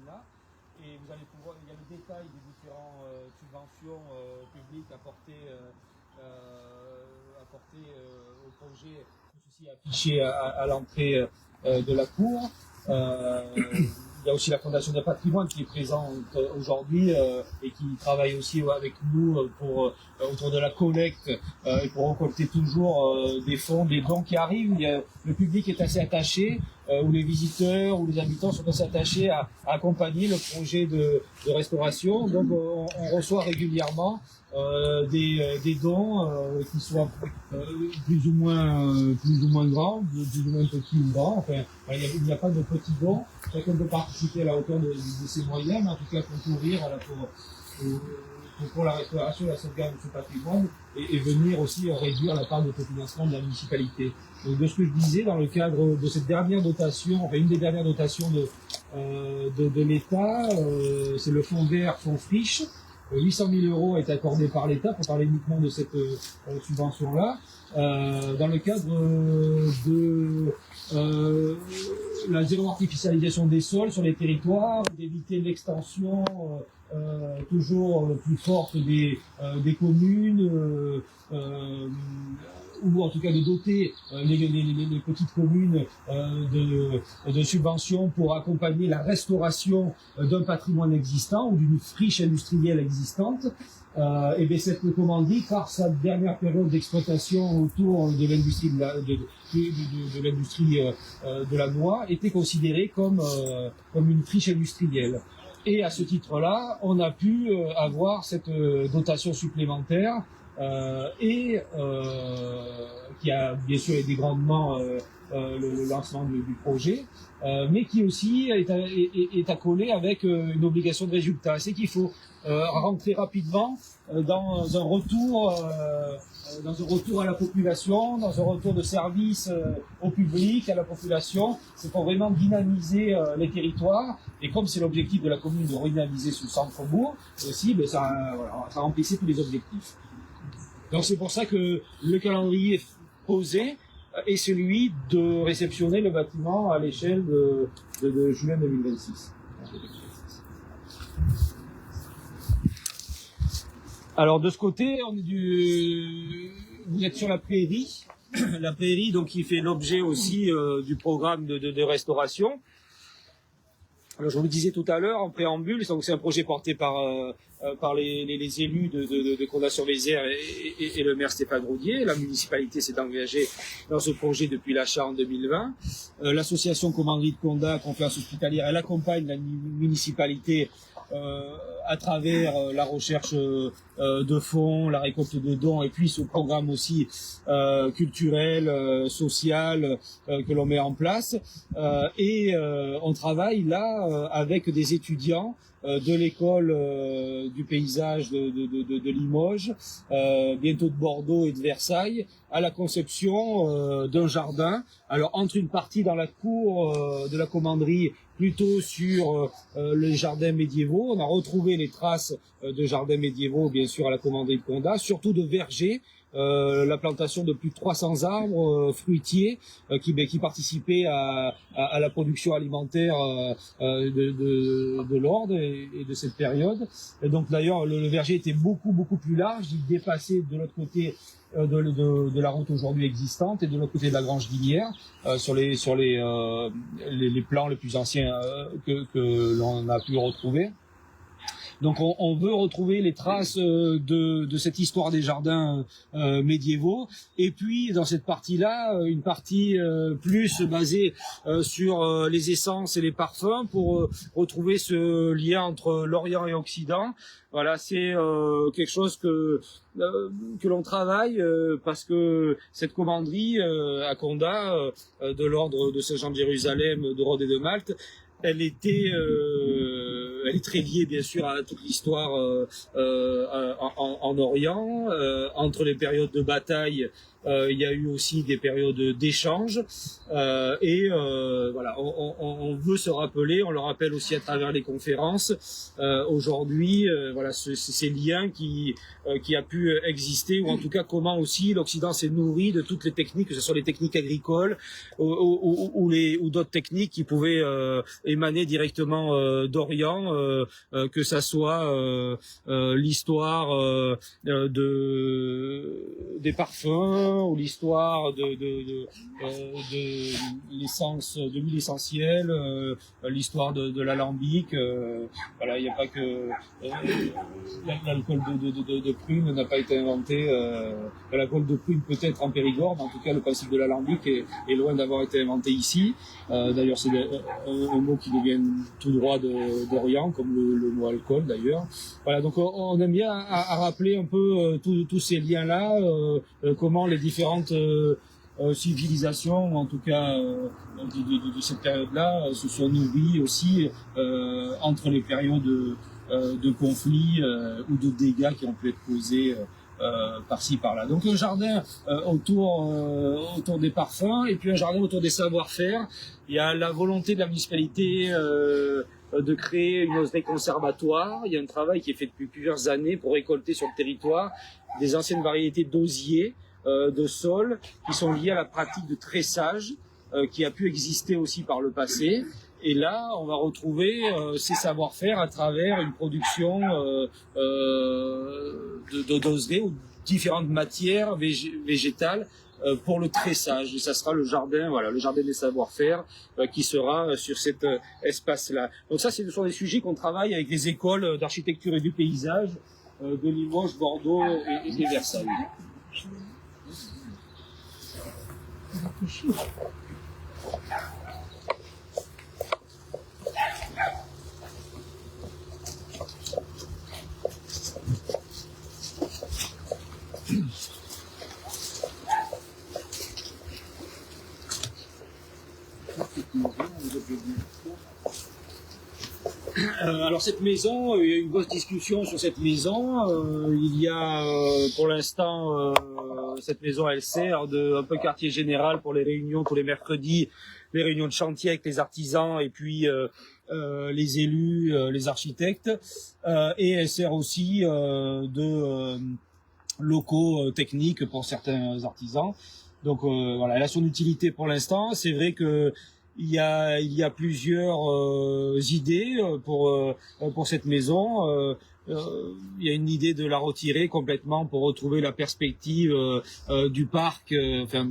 là. Et vous allez pouvoir, il y a le détail des différentes subventions publiques apportées au projet, tout ceci affiché à l'entrée de la cour. Il y a aussi la Fondation du patrimoine qui est présente aujourd'hui et qui travaille aussi avec nous autour de la collecte et pour récolter toujours des fonds, des dons qui arrivent. Le public est assez attaché, ou les visiteurs ou les habitants sont assez attachés à accompagner le projet de restauration. Donc on reçoit régulièrement des dons qui soient plus ou moins grands, plus ou moins petits ou grands. Enfin, il n'y a pas de petits dons. Chacun peut participer à la hauteur de ses moyens, mais en tout cas concourir pour la restauration et la sauvegarde de ce patrimoine et venir aussi réduire la part de cofinancement de la municipalité. Donc, de ce que je disais, dans le cadre de cette dernière dotation, enfin une des dernières dotations de l'État, c'est le fonds vert, fonds friche. 800 000 euros est accordé par l'État, pour parler uniquement de cette subvention-là, dans le cadre de la zéro artificialisation des sols sur les territoires, d'éviter l'extension toujours plus forte des communes, ou en tout cas de doter les petites communes de subventions pour accompagner la restauration d'un patrimoine existant ou d'une friche industrielle existante. Et bien cette commandie, par sa dernière période d'exploitation autour de l'industrie de l'industrie de la noix, était considérée comme une friche industrielle. Et à ce titre-là, on a pu avoir cette dotation supplémentaire qui a bien sûr aidé grandement le lancement du projet, mais qui aussi est accolé avec une obligation de résultat. C'est qu'il faut rentrer rapidement dans un retour à la population, dans un retour de service au public, à la population. C'est pour vraiment dynamiser les territoires. Et comme c'est l'objectif de la commune de redynamiser ce centre-bourg, aussi, ça remplissait tous les objectifs. Donc c'est pour ça que le calendrier posé est celui de réceptionner le bâtiment à l'échelle de juin 2026. Alors de ce côté, vous êtes sur la prairie, la prairie donc qui fait l'objet aussi du programme de restauration. Alors je vous le disais tout à l'heure en préambule, donc c'est un projet porté par les élus de Condat-sur-Vézère et le maire Stéphane Roudier. La municipalité s'est engagée dans ce projet depuis l'achat en 2020. L'association Commanderie de Condat, Confiance Hospitalière, elle accompagne la municipalité à travers la recherche de fonds, la récolte de dons et puis ce programme aussi culturel, social que l'on met en place. On travaille là avec des étudiants de l'école du paysage de Limoges, bientôt de Bordeaux et de Versailles, à la conception d'un jardin. Alors entre une partie dans la cour de la commanderie, plutôt sur les jardins médiévaux. On a retrouvé les traces de jardins médiévaux, bien sûr, à la commanderie de Condat, surtout de vergers. La plantation de plus de 300 arbres fruitiers qui participaient à la production alimentaire de l'Ordre et de cette période. Et donc d'ailleurs le verger était beaucoup plus large, il dépassait de l'autre côté de la route aujourd'hui existante et de l'autre côté de la Grange d'Ilière sur les plans les plus anciens que l'on a pu retrouver. Donc on veut retrouver les traces de cette histoire des jardins médiévaux, et puis dans cette partie-là, une partie plus basée sur les essences et les parfums pour retrouver ce lien entre l'Orient et l'Occident. Voilà, c'est quelque chose que l'on travaille parce que cette commanderie à Condat de l'ordre de Saint-Jean de Jérusalem, de Rhodes et de Malte, elle est très liée bien sûr à toute l'histoire en Orient, entre les périodes de bataille il y a eu aussi des périodes d'échange, voilà, on veut se rappeler, on le rappelle aussi à travers les conférences, aujourd'hui, voilà, ces liens qui a pu exister, ou en tout cas comment aussi l'Occident s'est nourri de toutes les techniques, que ce soit les techniques agricoles ou d'autres techniques qui pouvaient émaner directement d'Orient, que ça soit l'histoire des parfums ou l'histoire de l'essence, de l'huile essentielle, l'histoire de l'alambic. Voilà, il n'y a pas que l'alcool de prune n'a pas été inventé. L'alcool de prune peut-être en Périgord, mais en tout cas le principe de l'alambic est loin d'avoir été inventé ici. D'ailleurs, c'est un mot qui devient tout droit d'Orient, comme le mot alcool d'ailleurs. Voilà, donc on aime bien à rappeler un peu tous ces liens-là, comment les différentes civilisations, ou en tout cas de cette période-là, se sont nourries aussi entre les périodes de conflits ou de dégâts qui ont pu être causés par-ci par-là. Donc un jardin autour des parfums, et puis un jardin autour des savoir-faire. Il y a la volonté de la municipalité de créer une oserie conservatoire. Il y a un travail qui est fait depuis plusieurs années pour récolter sur le territoire des anciennes variétés d'osier, de sol, qui sont liées à la pratique de tressage qui a pu exister aussi par le passé. Et là, on va retrouver ces savoir-faire à travers une production d'oserie ou différentes matières végétales pour le tressage. Et ça sera le jardin, voilà, le jardin des savoir-faire qui sera sur cet espace-là. Donc ça, ce sont des sujets qu'on travaille avec les écoles d'architecture et du paysage de Limoges, Bordeaux et Versailles. Alors cette maison, il y a eu une grosse discussion sur cette maison. Il y a pour l'instant, cette maison elle sert un peu quartier général pour les réunions tous les mercredis, les réunions de chantier avec les artisans et puis les élus, les architectes. Et elle sert aussi de locaux techniques pour certains artisans. Donc voilà, elle a son utilité pour l'instant. C'est vrai que il y a plusieurs idées pour cette maison. Il y a une idée de la retirer complètement pour retrouver la perspective du parc, enfin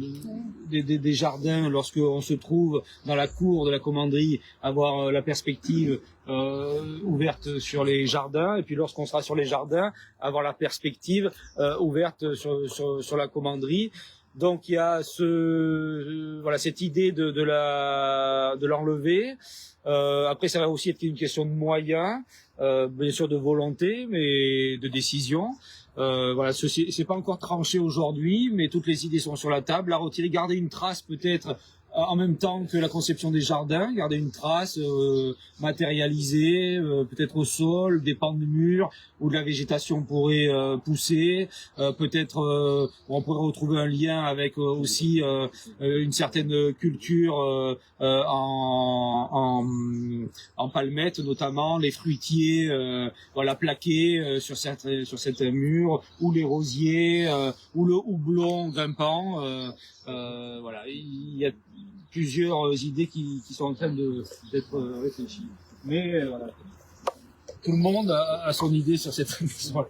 des jardins. Lorsqu'on se trouve dans la cour de la commanderie, avoir la perspective ouverte sur les jardins, et puis lorsqu'on sera sur les jardins, avoir la perspective ouverte sur la commanderie. Donc il y a cette idée de l'enlever. Après, ça va aussi être une question de moyens, bien sûr de volonté, mais de décision. Voilà, c'est pas encore tranché aujourd'hui, mais toutes les idées sont sur la table. La retirer, garder une trace peut-être en même temps que la conception des jardins, garder une trace matérialisée, peut-être au sol, des pans de murs où de la végétation pourrait pousser, peut-être on pourrait retrouver un lien avec aussi une certaine culture en palmettes notamment, les fruitiers voilà plaqués sur cette mur, ou les rosiers, ou le houblon grimpant. Voilà, il y a plusieurs idées qui sont en train d'être réfléchies. Mais voilà, tout le monde a son idée sur cette maison.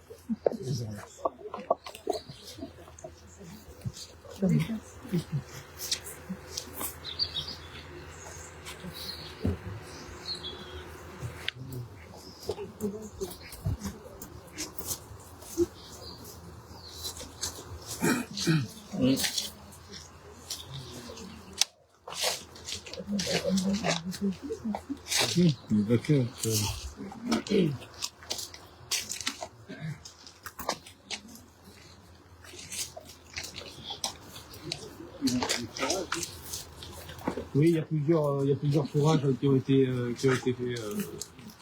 D'accord. Oui, il y a plusieurs fourrages qui ont été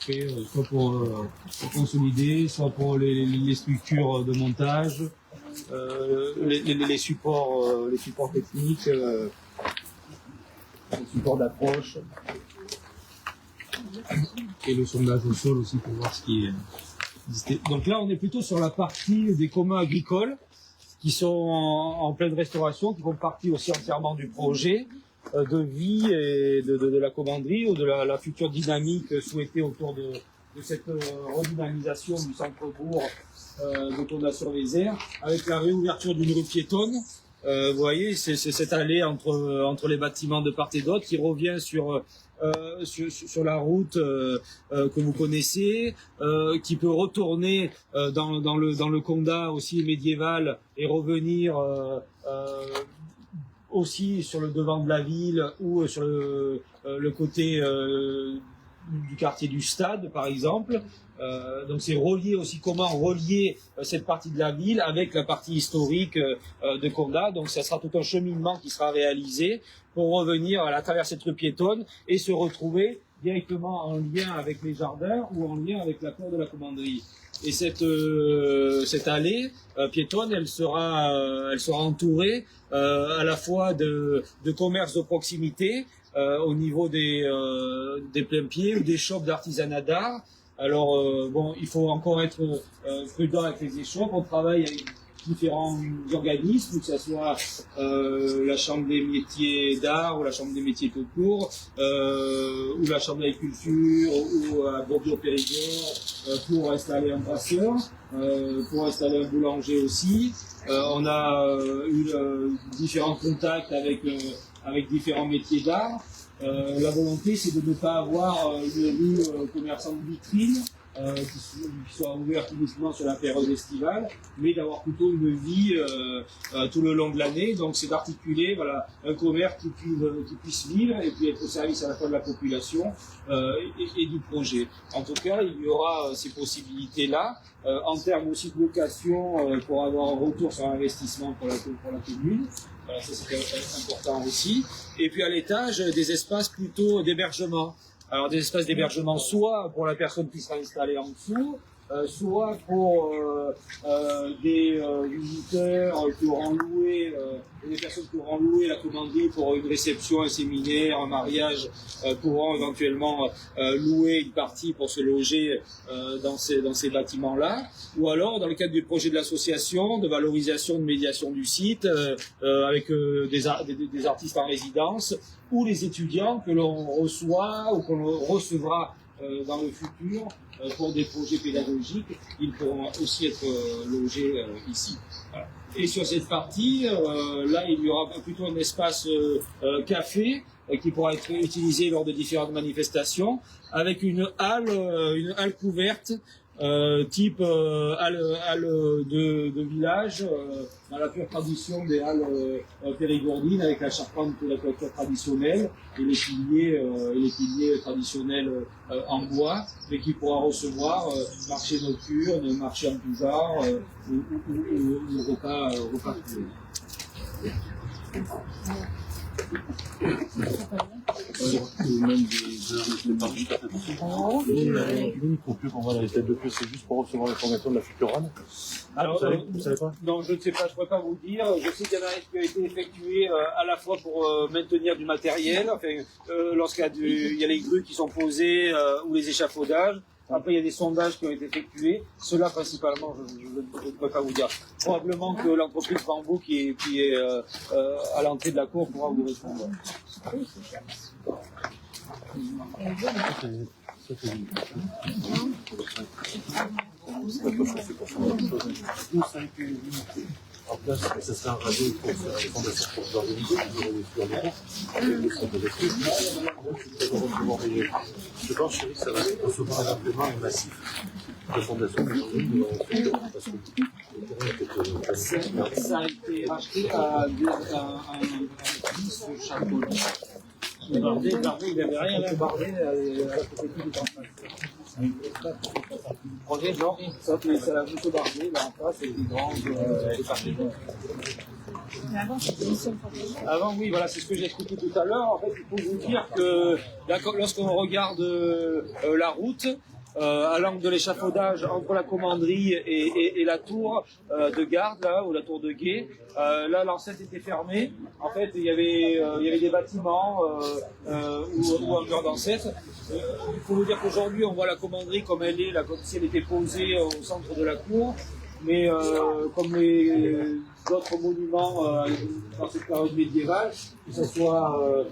faits, soit pour consolider, soit pour les structures de montage. les supports techniques, les supports d'approche, et le sondage au sol aussi pour voir ce qui existait. Donc là, on est plutôt sur la partie des communs agricoles qui sont en pleine restauration, qui font partie aussi entièrement du projet de vie et de la commanderie ou de la future dynamique souhaitée autour de cette redynamisation du centre-bourg de Condat-sur-Vézère, avec la réouverture d'une rue piétonne. Vous voyez, c'est cette allée entre les bâtiments de part et d'autre qui revient sur la route que vous connaissez, qui peut retourner dans le Condat aussi médiéval et revenir aussi sur le devant de la ville ou sur le côté du quartier du Stade, par exemple. Donc c'est relier aussi, comment relier cette partie de la ville avec la partie historique de Condat. Donc ça sera tout un cheminement qui sera réalisé pour revenir à travers cette rue piétonne et se retrouver directement en lien avec les jardins ou en lien avec la cour de la commanderie. Et cette allée piétonne, elle sera entourée à la fois de commerces de proximité au niveau des plains-pieds ou des shops d'artisanat d'art. Alors bon, il faut encore être prudent avec les échoppes. On travaille avec différents organismes, que ce soit la Chambre des métiers d'art ou la Chambre des métiers tout court, ou la Chambre d'agriculture ou à Bourdieu-Périgord pour installer un brasseur, pour installer un boulanger aussi. On a eu différents contacts avec différents métiers d'art. La volonté, c'est de ne pas avoir une rue commerçante vitrine qui soit ouverte uniquement sur la période estivale, mais d'avoir plutôt une vie tout le long de l'année. Donc c'est d'articuler un commerce qui puisse vivre et puis être au service à la fois de la population et du projet. En tout cas, il y aura ces possibilités-là. En termes aussi de location, pour avoir un retour sur investissement pour la commune. Voilà, ça c'est important aussi. Et puis à l'étage, des espaces plutôt d'hébergement. Alors des espaces d'hébergement soit pour la personne qui sera installée en dessous, soit pour des visiteurs qui auront loué, des personnes qui auront loué la commanderie pour une réception, un séminaire, un mariage, pourront éventuellement louer une partie pour se loger dans ces bâtiments-là. Ou alors, dans le cadre du projet de l'association, de valorisation, de médiation du site, avec des artistes en résidence, ou les étudiants que l'on reçoit ou qu'on recevra dans le futur pour des projets pédagogiques, ils pourront aussi être logés ici. Voilà. Et sur cette partie, là, il y aura plutôt un espace café qui pourra être utilisé lors de différentes manifestations, avec une halle couverte, type halle de village, dans la pure tradition des halles périgordines, avec la charpente de la toiture traditionnelle et les piliers traditionnels en bois, mais qui pourra recevoir marché nocturne, marché en tout genre ou repas coulés. C'est juste pour recevoir l'information de la future RAN. Alors, vous savez pas? Non, je ne sais pas, je ne pourrais pas vous dire. Je sais qu'il y en a un qui a été effectué à la fois pour maintenir du matériel, lorsqu'il y a les grues qui sont posées ou les échafaudages. Après, il y a des sondages qui ont été effectués. Cela, principalement, je ne peux pas vous dire. Probablement que l'entreprise Bambou qui est à l'entrée de la cour pourra vous répondre. En place, ça serait un radio pour faire les fondations pour l'organiser, je pense, chérie, ça va recevoir un implément massif de fondation Ça a été racheté à 10 châteaux. Le Bardet, il n'avait rien à Bardet à la société du campagne. Le projet, genre, ça c'est la route au Bardet, là en face, avec des grandes parties. Avant, oui, voilà, c'est ce que j'ai expliqué tout à l'heure. En fait, il faut vous dire que lorsqu'on regarde la route, à l'angle de l'échafaudage entre la commanderie et la tour de garde, là, ou la tour de guet. Là, l'enceinte était fermée. En fait, il y avait des bâtiments ou un mur d'enceinte. Il faut vous dire qu'aujourd'hui, on voit la commanderie comme elle est, là, comme si elle était posée au centre de la cour. Mais comme les autres monuments dans cette période médiévale, que ce soit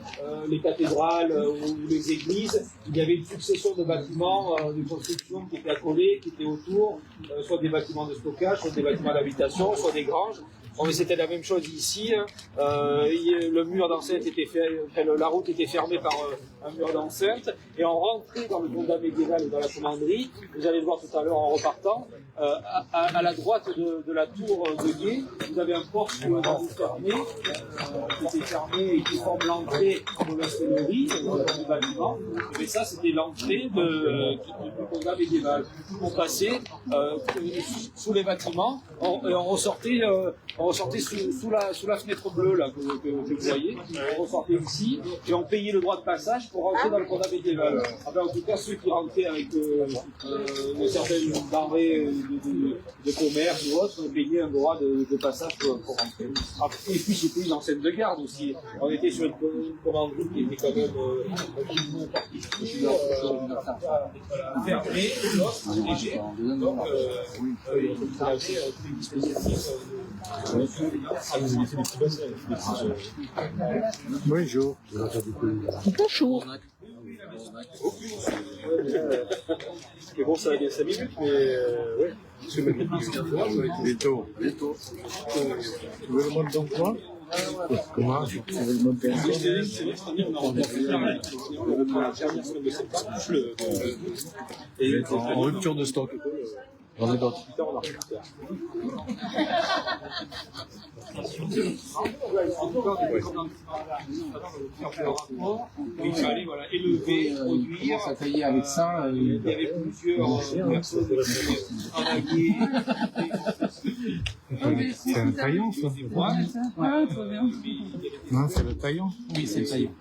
les cathédrales ou les églises, il y avait une succession de bâtiments, de constructions qui étaient accolés, qui étaient autour, soit des bâtiments de stockage, soit des bâtiments d'habitation, soit des granges. Bon, mais c'était la même chose ici. Le mur d'enceinte était la route était fermée par un mur d'enceinte, et on rentrait dans le condat médiéval et dans la commanderie. Vous allez le voir tout à l'heure en repartant. À la droite de la tour de guet, vous avez un porche fermé, qui était fermé et qui forme l'entrée de l'hôtellerie, du bâtiment. Mais ça, c'était l'entrée du condat médiéval. On passait sous les bâtiments et on ressortait sous la fenêtre bleue là, que vous voyez. On ressortait ici et on payait le droit de passage pour rentrer dans le condat médiéval. Enfin, en tout cas, ceux qui rentraient avec certaines denrées de commerce ou autres payaient un droit de passage pour rentrer. Et puis c'était une enceinte de garde aussi. On était sur une commanderie qui était quand même fermée, léger. Donc, il avait tous les dispositifs. Bonjour. Bonjour. Mais bon, ça a bien 5 minutes, mais ouais. C'est bientôt. Tu veux le mode d'emploi? Comment? Tu veux le mode d'emploi? En rupture de stock. J'en ai d'autres. Il fallait élever, produire. Ça taillait avec ça. Il y avait plusieurs personnes qui travaillaient. C'est un taillon, ça? Ah, trop bien. Non, c'est le taillon? Oui, c'est le taillon.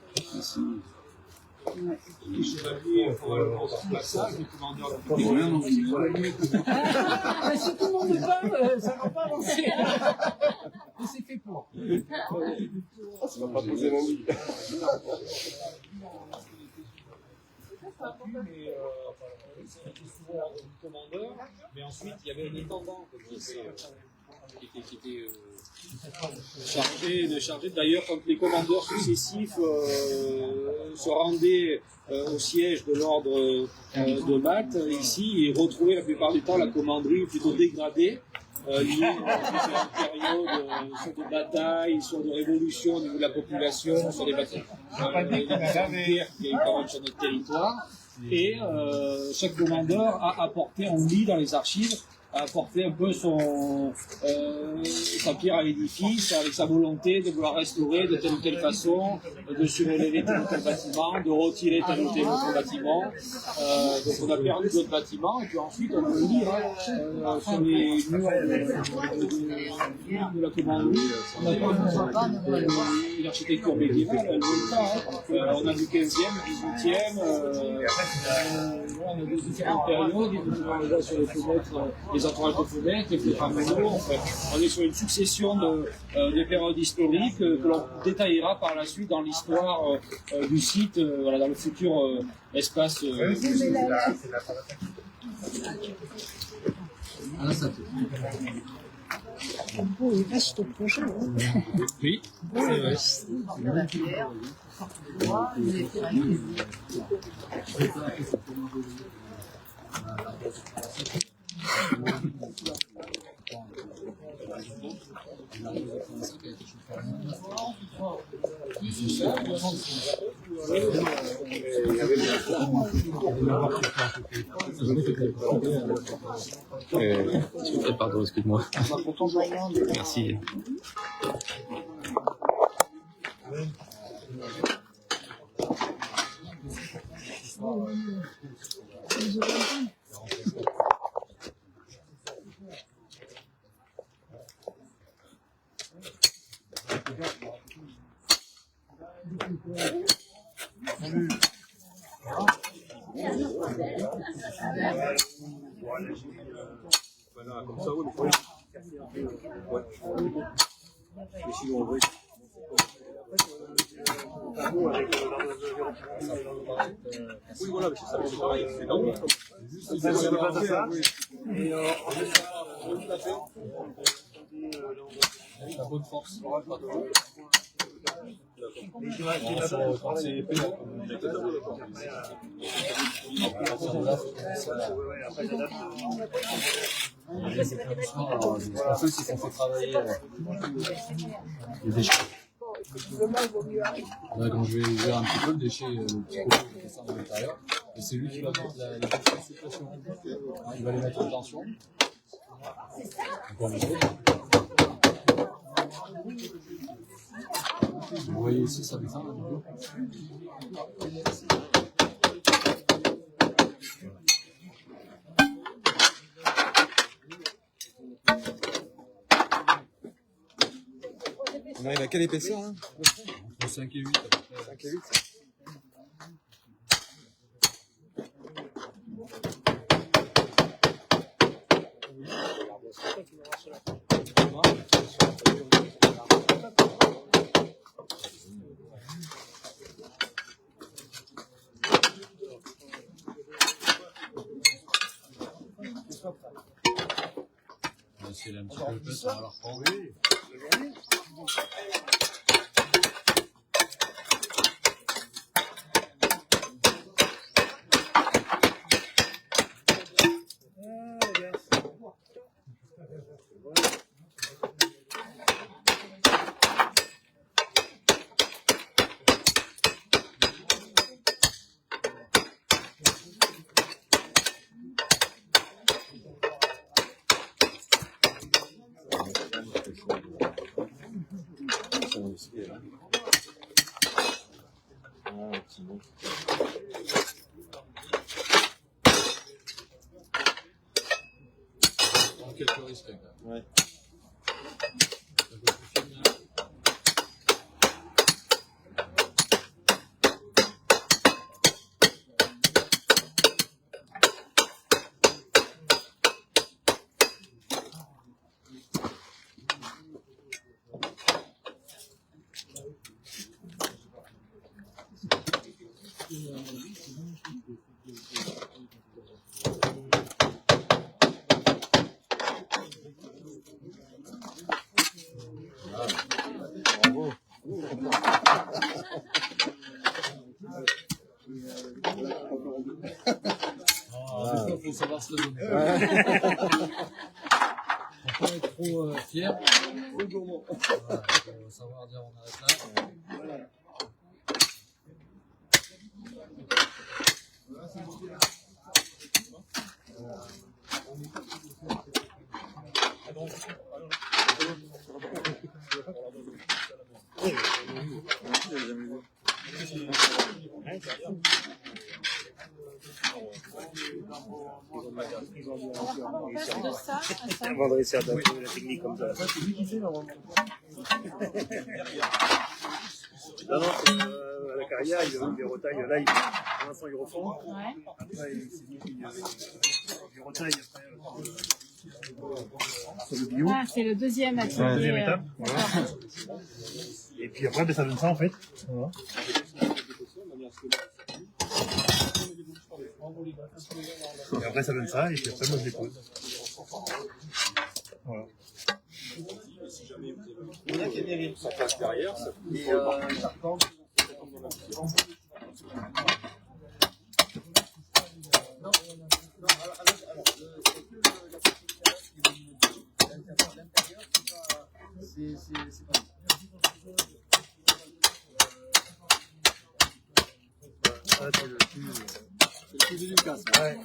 Les chevaliers pour le passage, les commandeurs Ah, si tout le monde veut pas, ça va pas avancer. Mais c'est fait pour. Ça va pas poser lundi. souvent commandeur, mais ensuite il y avait un intendant qui était chargé. D'ailleurs, quand les commandeurs successifs se rendaient au siège de l'ordre de Malte, ici, ils retrouvaient la plupart du temps la commanderie plutôt dégradée, liée à une période soit de bataille, soit de révolution au niveau de la population, soit des batailles guerres qu'il y a eu quand même sur notre territoire. Et chaque commandeur a apporté, on lit dans les archives, a apporté un peu sa pierre à l'édifice, avec sa volonté de vouloir restaurer de telle ou telle façon, de surélever tel ou tel bâtiment, de retirer tel ou tel autre bâtiment. Donc on a perdu d'autres bâtiments, et puis ensuite on peut lire sur les murs de la commanderie, on a une architecture médiévale, elle vaut le temps. On a du 15e, 18e, on a des différentes périodes, on est sur les fenêtres, les entourages de fenêtres, les fenêtres. On est sur une succession de périodes historiques que l'on détaillera par la suite dans l'histoire du site, dans le futur espace. Ah, ça fait. Oh, il reste ton projet. Oui, Pardon, excuse-moi. Merci. Voilà, comme ça, ouais, mais ouais. Mais sinon, en vrai. Oui, voilà, mais c'est ça, c'est pareil. C'est dans l'autre. C'est pas ça. Et La bonne force. quand c'est épais, En plus, ils sont fait travailler les déchets. Là, quand je vais ouvrir un petit peu le déchet, le petit pot qui descend à l'intérieur, et c'est lui qui va mettre les déchets sous pression. Il va les mettre en tension. Vous voyez ici, ça descend un peu. On arrive à quelle épaisseur hein? Entre 5 et 8 à peu près. 5 et 8. On va essayer un petit peu plus, on va leur prendre. Quelques risques. Ouais. Bravo. Il faut savoir se le donner. Faut pas être trop fier. Voilà, faut savoir dire on arrête là. On passe de ça à ça. On va réussir à adapter la technique comme ça. C'est lui qui fait normalement. Non, à la carrière, il retaille. Là, pour l'instant, il refond. Ouais. Après, il retaille après. Sur le bio. Ah, c'est le deuxième atelier. La deuxième étape. Voilà. Et puis après, ça donne ça en fait. Voilà. Et après, ça donne ça, et puis après, moi, je dépose. Voilà. Il y en a qui méritent sa place derrière. Et ça retombe. Ça, c'est le plus délicat. Ouais.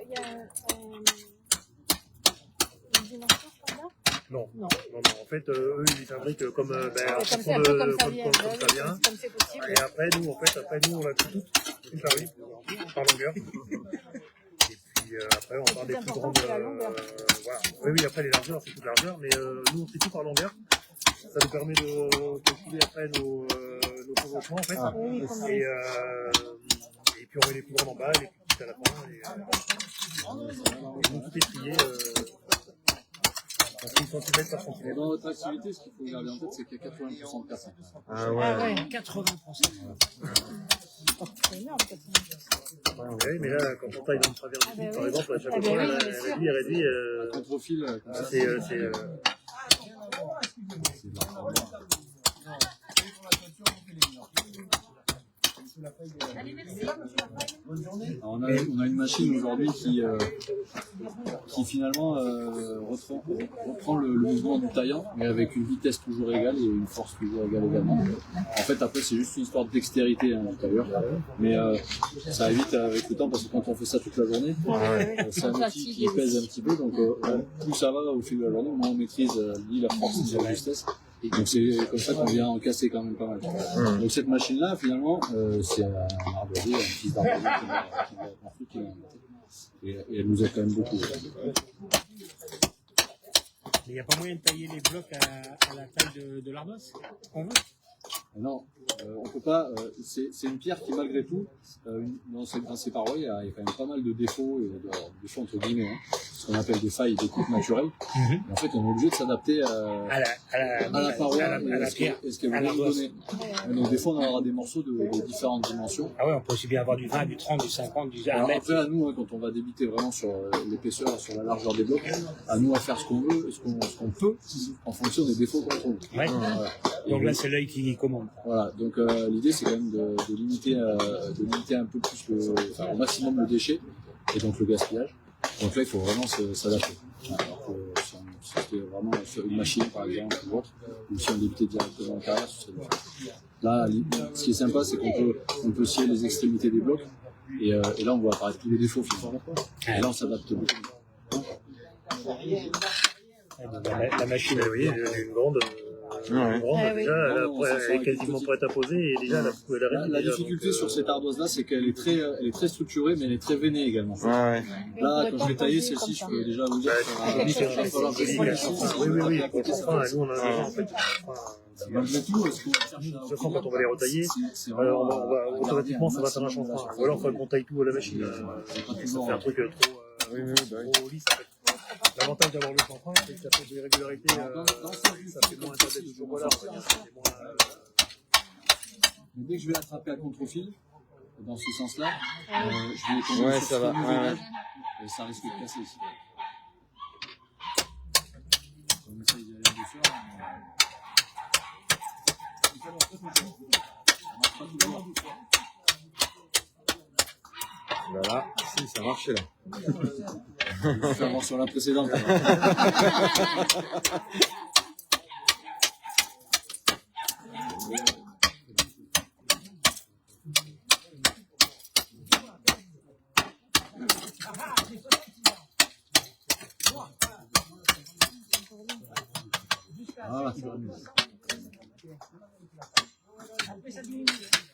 Il y a une dimension standard. Non. Non. En fait, eux, ils fabriquent comme, en C'est fonction un de peu comme ça vient. comme ça vient. Comme c'est possible. Et après, nous, on la coupe toute la rue, par longueur. Et puis après, on part des plus grandes. Voilà. Oui, après les largeurs, c'est toute largeur, mais nous, on fait tout par longueur. Ça nous permet de calculer après nos au point en fait. Oui, comme Et puis on met les plus grandes en bas, les plus petites à la fin. Et donc tout est trié. 1 cm par Et centimètre. dans votre activité, ce qu'il faut garder en tête, c'est qu'il y a 80% de personnes. Ah ouais. 80%. C'est énorme, 80%. Ouais, mais là, quand on taille dans le travers du bah par oui. exemple, à chaque Ah bah fois, oui, la bien vie sûr. est réduite. Contre-fil, comme ça, C'est on a une machine aujourd'hui qui finalement reprend le mouvement du taillant, mais avec une vitesse toujours égale et une force toujours égale également. En fait, après, c'est juste une histoire de dextérité du tailleur, mais ça évite avec le temps, parce que quand on fait ça toute la journée, c'est un outil qui pèse un petit peu, donc plus ça va au fil de la journée, moins on maîtrise la force et la justesse. Donc c'est comme ça qu'on vient en casser quand même pas mal. Donc cette machine-là, finalement, c'est un ardoisier, un fils d'ardoisier qui l'a inventé. Et elle nous aide quand même beaucoup. Il n'y a pas moyen de tailler les blocs à la taille de l'ardoise qu'on veut? Non, on peut pas. C'est une pierre qui, malgré tout, dans ses parois, il y a quand même pas mal de défauts, défauts entre guillemets, hein, ce qu'on appelle des failles, des coupes naturelles. Et en fait, on est obligé de s'adapter à la paroi à la pierre, et ce qu'elle à veut nous l'ardoise. donner. Donc des fois, on aura des morceaux de différentes dimensions. Ah ouais, on peut aussi bien avoir du 20, du 30, du 50, du 1 Alors mètre. après, à nous, quand on va débiter vraiment sur l'épaisseur, sur la largeur des blocs, à nous à faire ce qu'on veut, ce qu'on peut, en fonction des défauts qu'on trouve. Ouais. Voilà. Donc là, c'est l'œil qui commande. Voilà, donc l'idée c'est quand même de limiter un peu plus au maximum le déchet et donc le gaspillage. Donc là il faut vraiment s'adapter. Alors que si c'était vraiment sur une machine par exemple ou autre, ou si on débitait directement en carrière, ce serait différent. Là, ce qui est sympa c'est qu'on peut scier les extrémités des blocs et là on voit apparaître tous les défauts finalement. Et là on s'adapte beaucoup. La machine, vous voyez, une grande. Une grande, Ah oui. déjà, Non, elle est quasiment prête à poser et déjà La difficulté sur cette ardoise-là, c'est qu'elle est très structurée, mais elle est très veinée également. Ouais. Là, quand je vais tailler celle-ci, je peux déjà vous dire qu'il va falloir que je Oui, nous on a besoin en fait. malgré tout, est-ce qu'on cherche De toute façon, quand on va les retailler, c'est on va automatiquement ça va faire un chanfrein. Ou alors il faut qu'on taille tout à la machine. Ça fait un truc trop lisse en fait. L'avantage d'avoir le chanfrein, c'est que ça fait des régularités, ça fait moins internet du chocolat, on va dire. dès que je vais attraper à contre-fil, dans ce sens-là, je vais tomber sur ça va. ce veinage, et ça risque de casser ici. On essaye d'y aller douceur. Voilà, si, ça marchait là. Je vais faire voir sur la précédente. Voilà, c'est remis.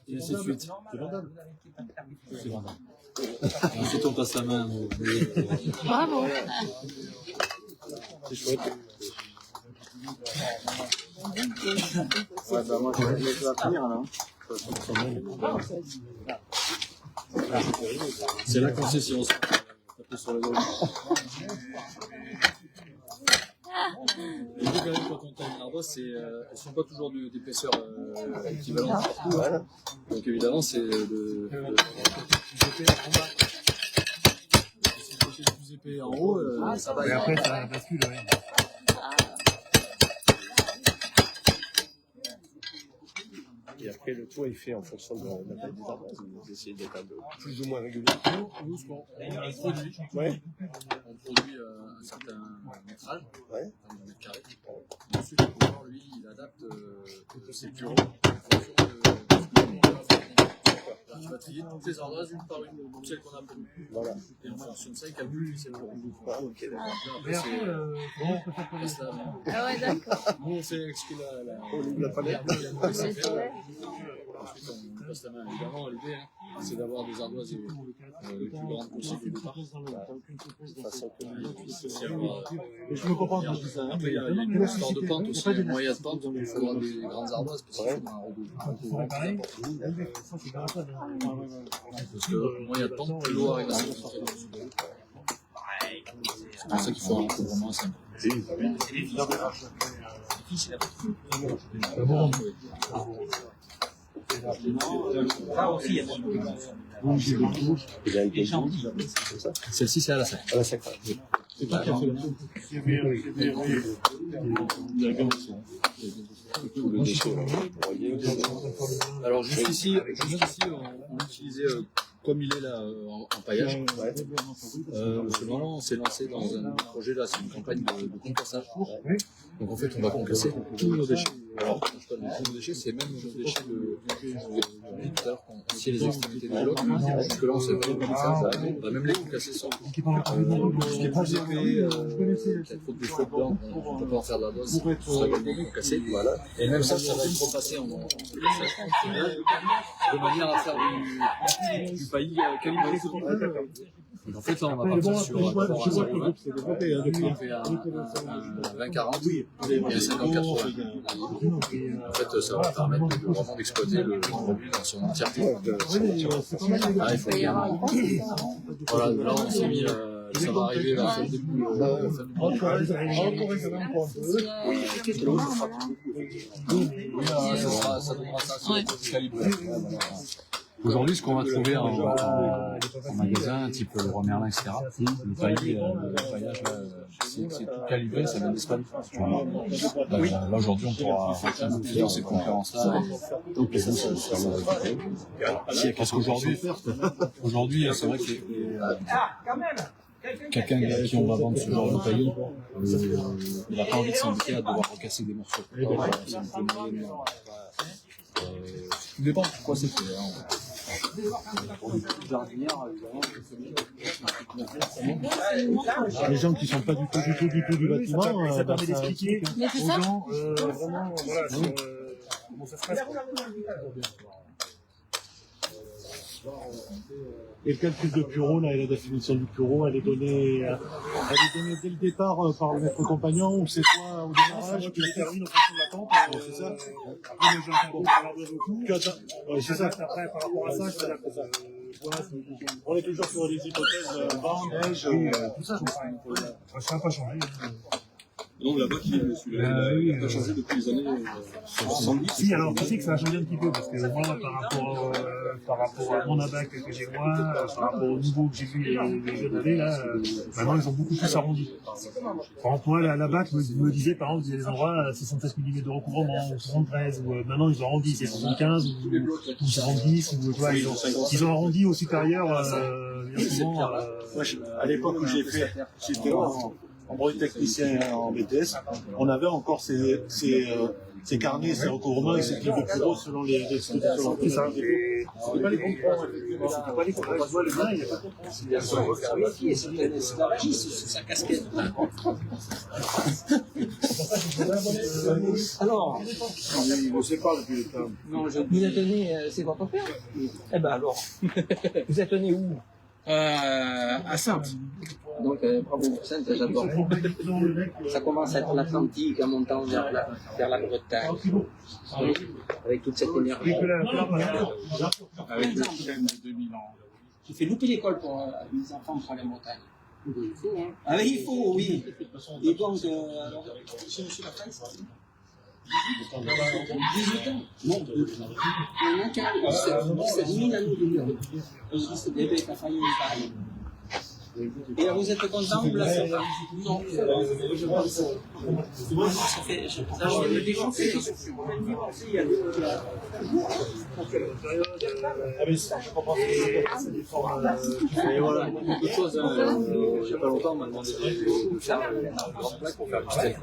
Et ainsi de suite. C'est vendable. C'est vendable. Ensuite, on passe la main. Bravo. C'est chouette. Ouais, bah moi, je vais finir là. C'est la concession. Taper sur le dos. Les deux, quand même, quand on taille une ardoise, elles ne sont pas toujours d'épaisseur équivalente partout. Hein. Donc évidemment, c'est le plus épais en bas. Si c'est le plus épais en haut, ça va. Et après, ça bascule, ouais. Et après, le toit est fait en fonction de la taille des arbres. Vous essayez d'être plus ou moins régulier. Nous, ce qu'on produit, Ouais. on produit un certain métrage, Ouais. un mètre carré. Ensuite, le coureur, lui, il adapte ses bureaux en fonction de tu vas trier toutes les ardoises une par une, comme celles qu'on a produites. Voilà. Et en fonction de ça, il calcule c'est le bureau. Ah, ok, d'accord. Après, c'est Ah ouais, d'accord. nous, on fait expliquer La palette. Ensuite, passe la main. Évidemment, l'idée, c'est d'avoir des ardoises les plus grandes possibles au départ. De façon qu'on puisse y avoir. Je me comprends quand je dis ça. Après, il y a une histoire de pente aussi, un moyen de pente, il faut avoir des grandes ardoises parce qu'il faut un recouvrement qui apporte l'eau. Parce que le moyen de pente, plus l'eau arrive à s'infiltrer. C'est pour ça qu'il faut un recouvrement simple. Celle-ci, c'est à la sac. À la sac. C'est pas qui a fait la Alors juste ici, on l'utilisait comme il est là en paillage. On s'est lancé dans un projet là, c'est une campagne de concassage. Donc en fait, on va concasser tous nos déchets. Alors quand je parle de tous nos déchets, c'est même nos déchets tout à l'heure qu'on sciait les extrémités du bloc. Jusque là, on sait pas comment faire. On va même les concasser sans tout ce qui est plus épais, qui a trop de défauts dedans, on ne peut pas en faire de la dose. Tout ça va être concassé. Voilà. Et même ça va être repassé en de manière à faire du paillis calibré. Donc en fait, là, on va partir sur un 20-40 et un 50-80. En fait, ça va permettre de vraiment d'exploiter le produit dans son entièreté. Ah, il faut bien. Voilà, là, on s'est mis. Ça va arriver vers la fin du ça donnera ça calibré. Aujourd'hui, ce qu'on va trouver en magasin, type Leroy Merlin, etc., le paillage, c'est tout calibré, ça vient d'Espagne. Là, aujourd'hui, on pourra faire ces conférences-là. Parce qu'aujourd'hui, c'est vrai que quelqu'un à qui on va vendre ce genre de paillis, il n'a pas envie de s'embêter à devoir recasser des morceaux. Tout dépend pourquoi c'est fait. Les gens qui ne sont pas du tout du bâtiment, ça permet d'expliquer aux gens vraiment comment ça se passe. Et le calcul de Pureau, là, et la définition du Pureau, elle est donnée dès le départ par le maître compagnon, ou c'est toi au démarrage, puis elle termine en fonction de la pente, c'est ça. Après, les gens qui ont c'est ça. Après, par rapport à ça, c'est-à-dire que on est toujours sur les hypothèses vent, neige, tout ça. Ça n'a pas changé. Donc là-bas, il n'a pas changé depuis les années 70. Si, alors tu sais que ça a changé un petit peu, parce que moi, par rapport à mon abac que j'ai moi, par rapport au niveau que j'ai vu les jeunes avaient, là, maintenant ils ont beaucoup plus arrondi. Par exemple, moi, l'abac me disait, par exemple, il y a des endroits à 67 mm de recouvrement, ou 73, ou maintenant ils ont arrondi, c'est 75, ou 70, ou tu vois, ils ont arrondi au supérieur, bien souvent. À l'époque où j'étais en brevet technicien en BTS, on avait encore ces carnets, ces recouvrements et ces types de bureaux selon les expositions. C'est ça. C'était pas les comprends, effectivement. C'était pas les comprends. Tu vois, le vin, il n'y a pas de comprends. C'est la magie, c'est sa casquette. Alors, On ne sait pas depuis le temps. non, vous êtes né, c'est votre père? Eh ben alors, vous êtes né où? À Sainte. Donc, bravo, Sainte, j'adore. Ça commence à être l'Atlantique en montant vers la Bretagne. Avec toute cette énergie. Avec le thème de 2000 ans. J'ai fait louper l'école pour les enfants pour aller en Bretagne. Ah oui, il faut, oui. Et donc, alors, je suis la France. 18 ans? Non, il y en a qui ont 17 000 années de vie. C'est bébé qui a failli nous parler. Et là, vous êtes content ou là, c'est pas? Non, je pense. Ça fait, je me déchancer. Je comprends Et voilà, beaucoup de choses. Il n'y a pas longtemps, on m'a demandé de faire une grande plaque pour faire du steak.